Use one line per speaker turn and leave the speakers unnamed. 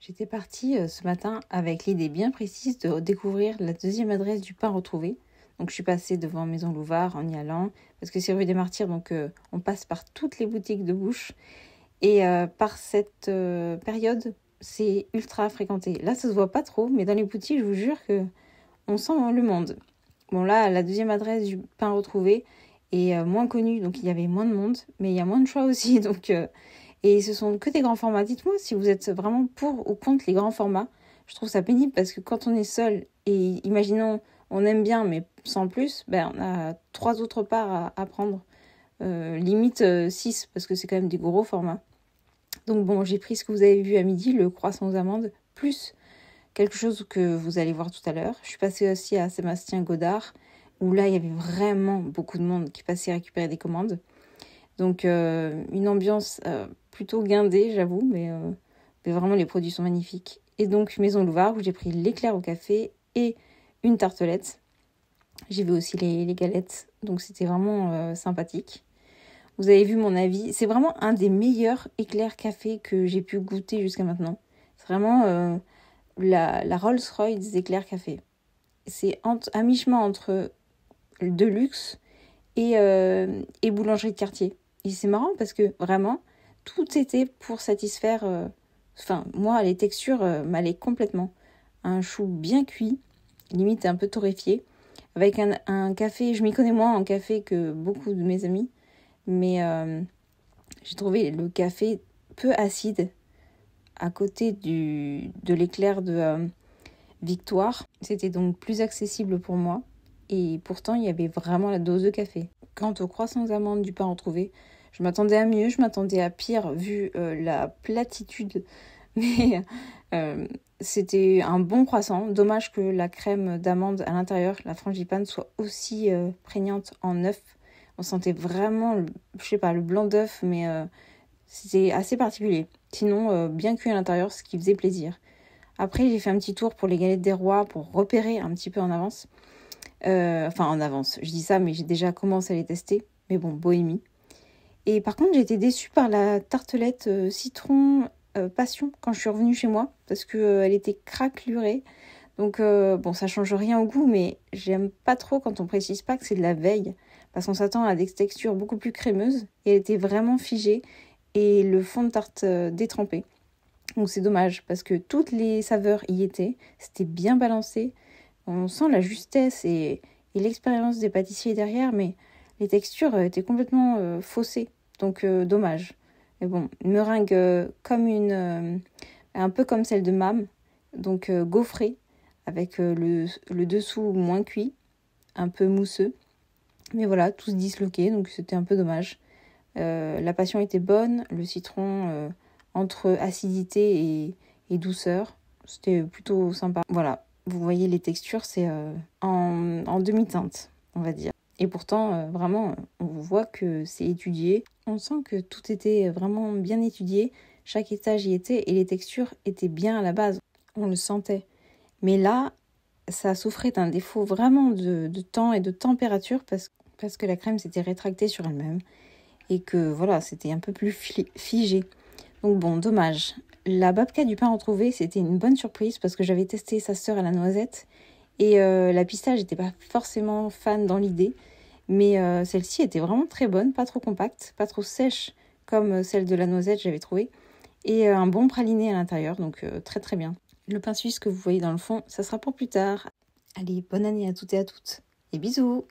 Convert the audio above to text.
J'étais partie ce matin avec l'idée bien précise de découvrir la deuxième adresse du pain retrouvé. Donc je suis passée devant Maison Louvard en y allant, parce que c'est rue des Martyrs, donc on passe par toutes les boutiques de bouche. Et par cette période, c'est ultra fréquenté. Là, ça se voit pas trop, mais dans les boutiques, je vous jure que on sent le monde. Bon là, la deuxième adresse du pain retrouvé est moins connue, donc il y avait moins de monde, mais il y a moins de choix aussi, donc... Et ce sont que des grands formats. Dites-moi si vous êtes vraiment pour ou contre les grands formats. Je trouve ça pénible parce que quand on est seul et imaginons on aime bien mais sans plus, ben on a 3 autres parts à prendre. Limite 6 parce que c'est quand même des gros formats. Donc bon, j'ai pris ce que vous avez vu à midi, le croissant aux amandes, plus quelque chose que vous allez voir tout à l'heure. Je suis passée aussi à Sébastien Godard où là il y avait vraiment beaucoup de monde qui passait récupérer des commandes. Donc une ambiance plutôt guindée, j'avoue, mais vraiment les produits sont magnifiques. Et donc Maison Louvard où j'ai pris l'éclair au café et une tartelette. J'ai vu aussi les galettes, donc c'était vraiment sympathique. Vous avez vu mon avis, c'est vraiment un des meilleurs éclairs café que j'ai pu goûter jusqu'à maintenant. C'est vraiment la Rolls-Royce des éclairs café. C'est à mi-chemin entre de luxe et boulangerie de quartier. Et c'est marrant parce que vraiment, tout était pour satisfaire... moi, les textures m'allaient complètement. Un chou bien cuit, limite un peu torréfié, avec un café... Je m'y connais moins en café que beaucoup de mes amis, mais j'ai trouvé le café peu acide à côté de l'éclair de Victoire. C'était donc plus accessible pour moi. Et pourtant, il y avait vraiment la dose de café. Quant aux croissants aux amandes du pain retrouvé, je m'attendais à mieux, je m'attendais à pire vu la platitude. Mais c'était un bon croissant. Dommage que la crème d'amande à l'intérieur, la frangipane, soit aussi prégnante en œuf. On sentait vraiment, le blanc d'œuf, mais c'était assez particulier. Sinon, bien cuit à l'intérieur, ce qui faisait plaisir. Après, j'ai fait un petit tour pour les galettes des rois pour repérer un petit peu en avance. En avance, je dis ça, mais j'ai déjà commencé à les tester. Mais bon, bohémie. Et par contre, j'ai été déçue par la tartelette citron passion quand je suis revenue chez moi, parce qu'elle était craquelurée. Donc, ça change rien au goût, mais j'aime pas trop quand on précise pas que c'est de la veille, parce qu'on s'attend à des textures beaucoup plus crémeuses, et elle était vraiment figée, et le fond de tarte détrempé. Donc c'est dommage, parce que toutes les saveurs y étaient, c'était bien balancé. On sent la justesse et l'expérience des pâtissiers derrière, mais les textures étaient complètement faussées. Donc dommage. Mais bon, une meringue un peu comme celle de Mam, donc gaufrée, avec le dessous moins cuit, un peu mousseux. Mais voilà, tout se disloquait, donc c'était un peu dommage. La passion était bonne, le citron entre acidité et douceur, c'était plutôt sympa. Voilà. Vous voyez les textures, c'est en demi-teinte, on va dire. Et pourtant, vraiment, on voit que c'est étudié. On sent que tout était vraiment bien étudié. Chaque étage y était et les textures étaient bien à la base. On le sentait. Mais là, ça souffrait d'un défaut vraiment de temps et de température parce que la crème s'était rétractée sur elle-même. Et que voilà, c'était un peu plus figé. Donc bon, dommage. La babka du pain retrouvé, c'était une bonne surprise parce que j'avais testé sa sœur à la noisette et la pistache, j'étais pas forcément fan dans l'idée, mais celle-ci était vraiment très bonne, pas trop compacte, pas trop sèche comme celle de la noisette, j'avais trouvé, et un bon praliné à l'intérieur, donc très très bien. Le pain suisse que vous voyez dans le fond, ça sera pour plus tard. Allez, bonne année à toutes et à toutes, et bisous!